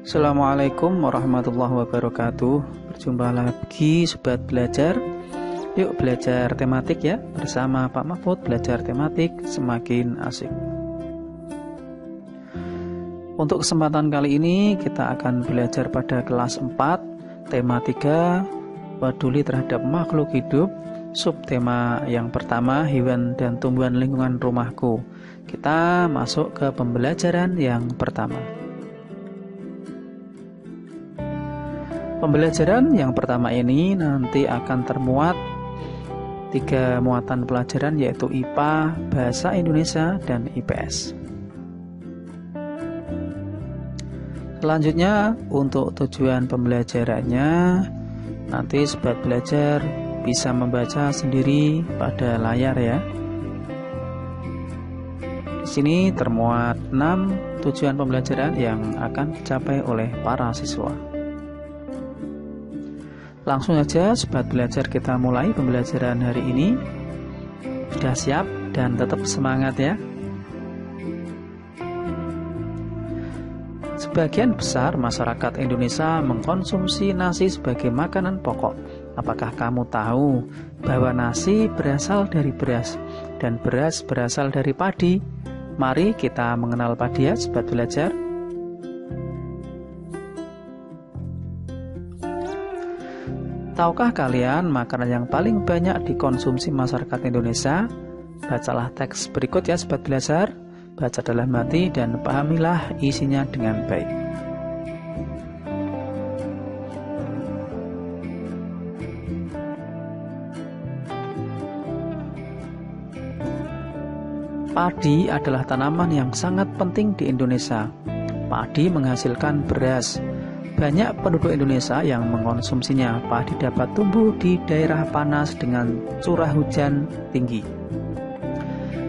Assalamualaikum warahmatullahi wabarakatuh. Berjumpa lagi Sobat Belajar. Yuk belajar tematik ya. Bersama Pak Mahfud belajar tematik semakin asik. Untuk kesempatan kali ini kita akan belajar pada kelas 4, tema 3, peduli terhadap makhluk hidup. Subtema yang pertama, hewan dan tumbuhan lingkungan rumahku. Kita masuk ke pembelajaran yang pertama. Pembelajaran yang pertama ini nanti akan termuat 3 muatan pelajaran, yaitu IPA, Bahasa Indonesia, dan IPS. Selanjutnya untuk tujuan pembelajarannya, nanti Sobat Belajar bisa membaca sendiri pada layar ya. Di sini termuat 6 tujuan pembelajaran yang akan dicapai oleh para siswa. Langsung saja Sobat Belajar kita mulai pembelajaran hari ini. Sudah siap dan tetap semangat ya. Sebagian besar masyarakat Indonesia mengkonsumsi nasi sebagai makanan pokok. Apakah kamu tahu bahwa nasi berasal dari beras dan beras berasal dari padi? Mari kita mengenal padi ya Sobat Belajar. Tahukah kalian makanan yang paling banyak dikonsumsi masyarakat Indonesia? Bacalah teks berikut ya Sobat Belajar. Baca dalam hati dan pahamilah isinya dengan baik. Padi adalah tanaman yang sangat penting di Indonesia. Padi menghasilkan beras. Banyak penduduk Indonesia yang mengkonsumsinya. Padi dapat tumbuh di daerah panas dengan curah hujan tinggi.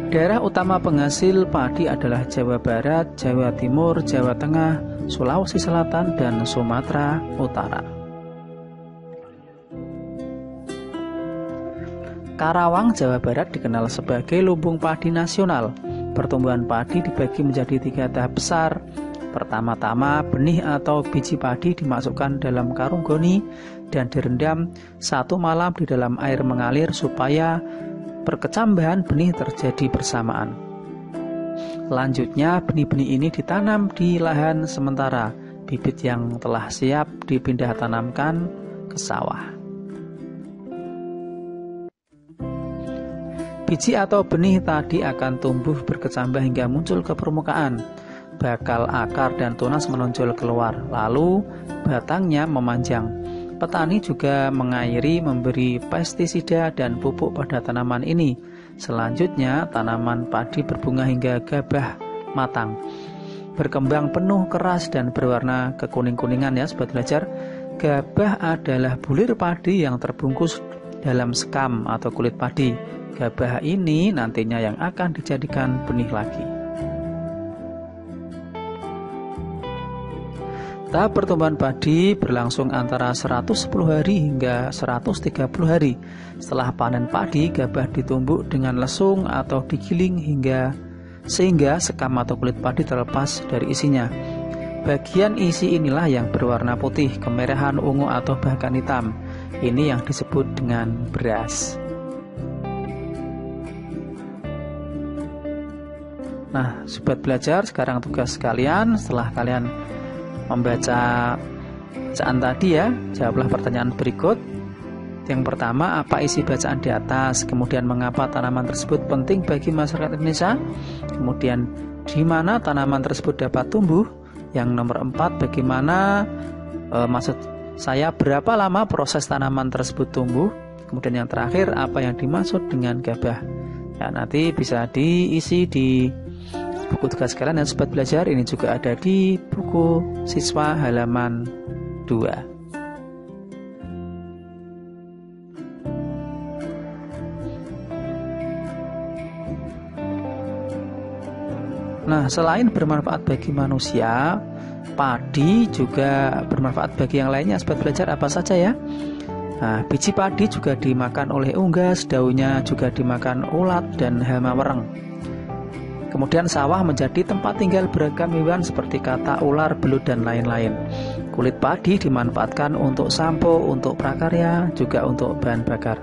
Daerah utama penghasil padi adalah Jawa Barat, Jawa Timur, Jawa Tengah, Sulawesi Selatan, dan Sumatera Utara. Karawang, Jawa Barat dikenal sebagai lumbung padi nasional. Pertumbuhan padi dibagi menjadi 3 tahap besar. Pertama-tama, benih atau biji padi dimasukkan dalam karung goni dan direndam 1 malam di dalam air mengalir supaya perkecambahan benih terjadi bersamaan. Selanjutnya, benih-benih ini ditanam di lahan sementara. Bibit yang telah siap dipindah tanamkan ke sawah. Biji atau benih tadi akan tumbuh berkecambah hingga muncul ke permukaan. Bakal, akar, dan tunas menonjol keluar, lalu batangnya memanjang. Petani juga mengairi, memberi pestisida dan pupuk pada tanaman ini. Selanjutnya, tanaman padi berbunga hingga gabah matang. Berkembang penuh, keras, dan berwarna kekuning-kuningan ya Sobat Belajar. Gabah adalah bulir padi yang terbungkus dalam sekam atau kulit padi. Gabah ini nantinya yang akan dijadikan benih lagi. Tahap pertumbuhan padi berlangsung antara 110 hari hingga 130 hari. Setelah panen padi, gabah ditumbuk dengan lesung atau digiling sehingga sekam atau kulit padi terlepas dari isinya. Bagian isi inilah yang berwarna putih, kemerahan, ungu, atau bahkan hitam. Ini yang disebut dengan beras. Nah, Sobat Belajar, sekarang tugas kalian setelah kalian membaca bacaan tadi ya, jawablah pertanyaan berikut. Yang pertama, apa isi bacaan di atas? Kemudian, mengapa tanaman tersebut penting bagi masyarakat Indonesia? Kemudian, di mana tanaman tersebut dapat tumbuh? Yang nomor 4, bagaimana maksud saya berapa lama proses tanaman tersebut tumbuh? Kemudian yang terakhir, apa yang dimaksud dengan gabah? Ya, nanti bisa diisi di buku tugas kalian dan Sobat Belajar. Ini juga ada di buku siswa halaman 2. Nah, selain bermanfaat bagi manusia, padi juga bermanfaat bagi yang lainnya. Sobat Belajar, apa saja ya? Nah, biji padi juga dimakan oleh unggas, daunnya juga dimakan ulat dan hama wereng. Kemudian sawah menjadi tempat tinggal beragam hewan seperti katak, ular, belut, dan lain-lain. Kulit padi dimanfaatkan untuk sampo, untuk prakarya, juga untuk bahan bakar.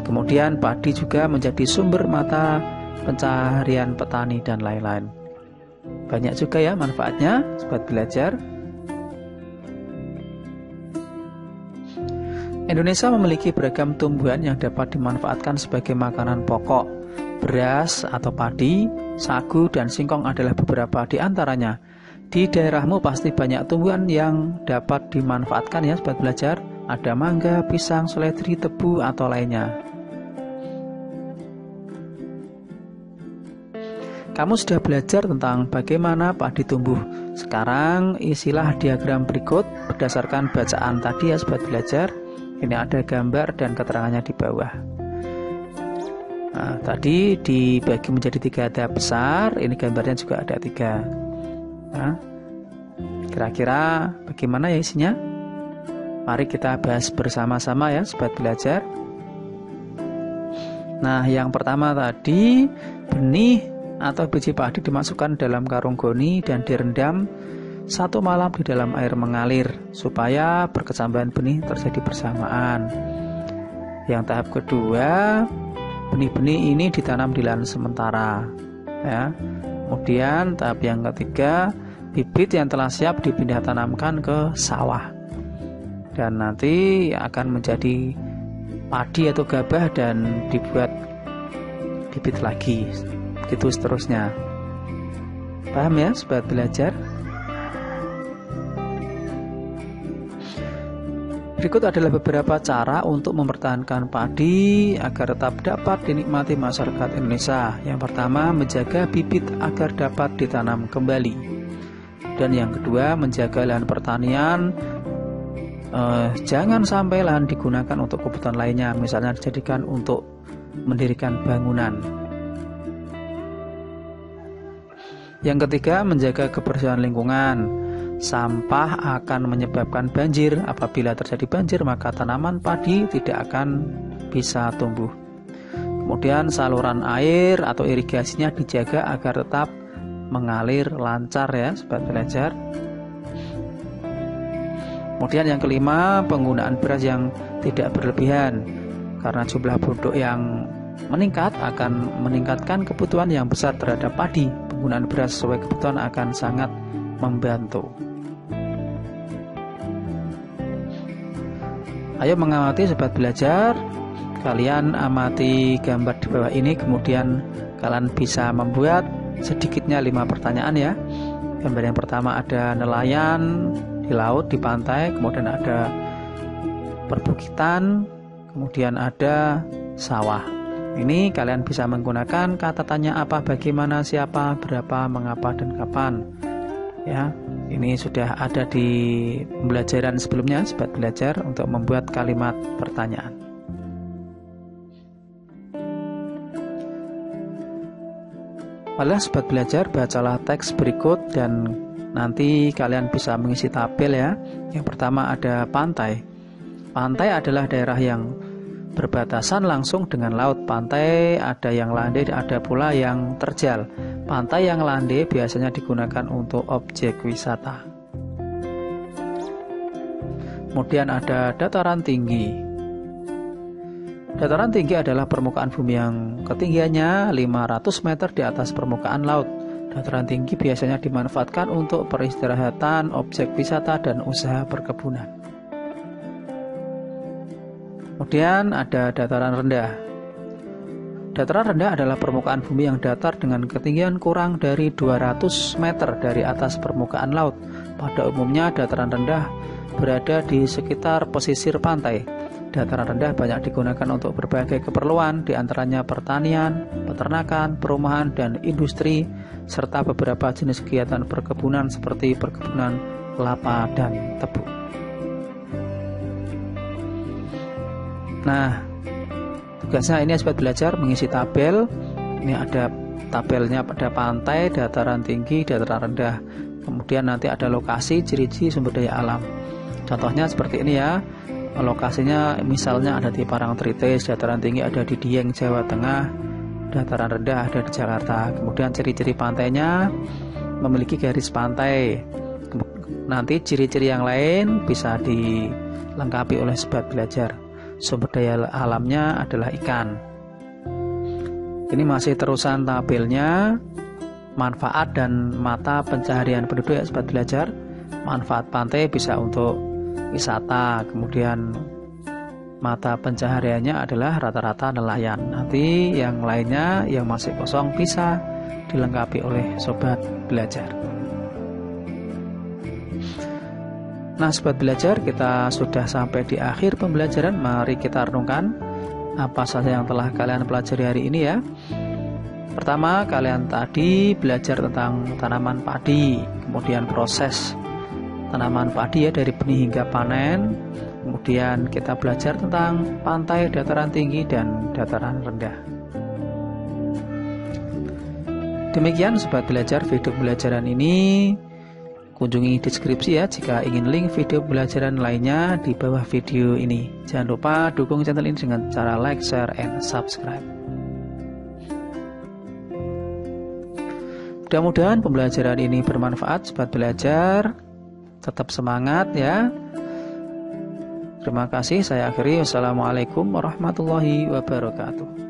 Kemudian padi juga menjadi sumber mata pencaharian petani dan lain-lain. Banyak juga ya manfaatnya, sobat belajar. Indonesia memiliki beragam tumbuhan yang dapat dimanfaatkan sebagai makanan pokok. Beras atau padi, sagu, dan singkong adalah beberapa di antaranya. Di daerahmu pasti banyak tumbuhan yang dapat dimanfaatkan ya sobat belajar. Ada mangga, pisang, seledri, tebu, atau lainnya. Kamu sudah belajar tentang bagaimana padi tumbuh. Sekarang isilah diagram berikut berdasarkan bacaan tadi ya sobat belajar. Ini ada gambar dan keterangannya di bawah. Nah, tadi dibagi menjadi 3 tahap besar. Ini gambarnya juga ada 3. Nah, kira-kira bagaimana ya isinya? Mari kita bahas bersama-sama ya sobat belajar. Nah, yang pertama tadi, benih atau biji padi dimasukkan dalam karung goni dan direndam 1 malam di dalam air mengalir supaya perkecambahan benih terjadi bersamaan. Yang tahap kedua, benih-benih ini ditanam di lahan sementara ya. Kemudian tahap yang ketiga, bibit yang telah siap dipindah tanamkan ke sawah dan nanti akan menjadi padi atau gabah dan dibuat bibit lagi, begitu seterusnya. Paham ya sobat belajar? Berikut adalah beberapa cara untuk mempertahankan padi agar tetap dapat dinikmati masyarakat Indonesia. Yang pertama, menjaga bibit agar dapat ditanam kembali. Dan yang kedua, menjaga lahan pertanian. Jangan sampai lahan digunakan untuk kebutuhan lainnya, misalnya dijadikan untuk mendirikan bangunan. Yang ketiga, menjaga kebersihan lingkungan. Sampah akan menyebabkan banjir. Apabila terjadi banjir, maka tanaman padi tidak akan bisa tumbuh. Kemudian saluran air atau irigasinya dijaga agar tetap mengalir lancar ya sobat belajar. Kemudian yang kelima, penggunaan beras yang tidak berlebihan. Karena jumlah penduduk yang meningkat akan meningkatkan kebutuhan yang besar terhadap padi. Penggunaan beras sesuai kebutuhan akan sangat membantu. Ayo mengamati sobat belajar. Kalian amati gambar di bawah ini, kemudian kalian bisa membuat sedikitnya 5 pertanyaan ya. Gambar yang pertama ada nelayan di laut, di pantai, kemudian ada perbukitan, kemudian ada sawah. Ini kalian bisa menggunakan kata tanya apa, bagaimana, siapa, berapa, mengapa, dan kapan. Ya, ini sudah ada di pembelajaran sebelumnya sobat belajar untuk membuat kalimat pertanyaan. Malah sobat belajar, bacalah teks berikut dan nanti kalian bisa mengisi tabel ya. Yang pertama ada pantai. Pantai adalah daerah yang berbatasan langsung dengan laut. Pantai ada yang landai, ada pula yang terjal. Pantai yang landai biasanya digunakan untuk objek wisata. Kemudian ada dataran tinggi. Dataran tinggi adalah permukaan bumi yang ketinggiannya 500 meter di atas permukaan laut. Dataran tinggi biasanya dimanfaatkan untuk peristirahatan, objek wisata, dan usaha perkebunan. Kemudian ada dataran rendah. Dataran rendah adalah permukaan bumi yang datar dengan ketinggian kurang dari 200 meter dari atas permukaan laut. Pada umumnya dataran rendah berada di sekitar pesisir pantai. Dataran rendah banyak digunakan untuk berbagai keperluan, diantaranya pertanian, peternakan, perumahan, dan industri, serta beberapa jenis kegiatan perkebunan seperti perkebunan kelapa dan tebu. Nah, tugasnya ini sobat belajar mengisi tabel. Ini ada tabelnya pada pantai, dataran tinggi, dataran rendah. Kemudian nanti ada lokasi, ciri-ciri sumber daya alam. Contohnya seperti ini ya. Lokasinya misalnya ada di Parangtritis, dataran tinggi ada di Dieng, Jawa Tengah, dataran rendah ada di Jakarta. Kemudian ciri-ciri pantainya memiliki garis pantai. Nanti ciri-ciri yang lain bisa dilengkapi oleh sobat belajar. Sumber daya alamnya adalah ikan. Ini masih terusan tabelnya, manfaat dan mata pencaharian penduduk ya sobat belajar. Manfaat pantai bisa untuk wisata, kemudian mata pencahariannya adalah rata-rata nelayan. Nanti yang lainnya yang masih kosong bisa dilengkapi oleh sobat belajar. Nah sobat belajar, kita sudah sampai di akhir pembelajaran. Mari kita renungkan apa saja yang telah kalian pelajari hari ini ya. Pertama, kalian tadi belajar tentang tanaman padi, kemudian proses tanaman padi ya dari benih hingga panen. Kemudian kita belajar tentang pantai, dataran tinggi dan dataran rendah. Demikian sobat belajar video pembelajaran ini. Kunjungi deskripsi ya jika ingin link video pembelajaran lainnya di bawah video ini. Jangan lupa dukung channel ini dengan cara like, share, and subscribe. Mudah-mudahan pembelajaran ini bermanfaat sobat belajar. Tetap semangat ya. Terima kasih, saya akhiri. Wassalamualaikum warahmatullahi wabarakatuh.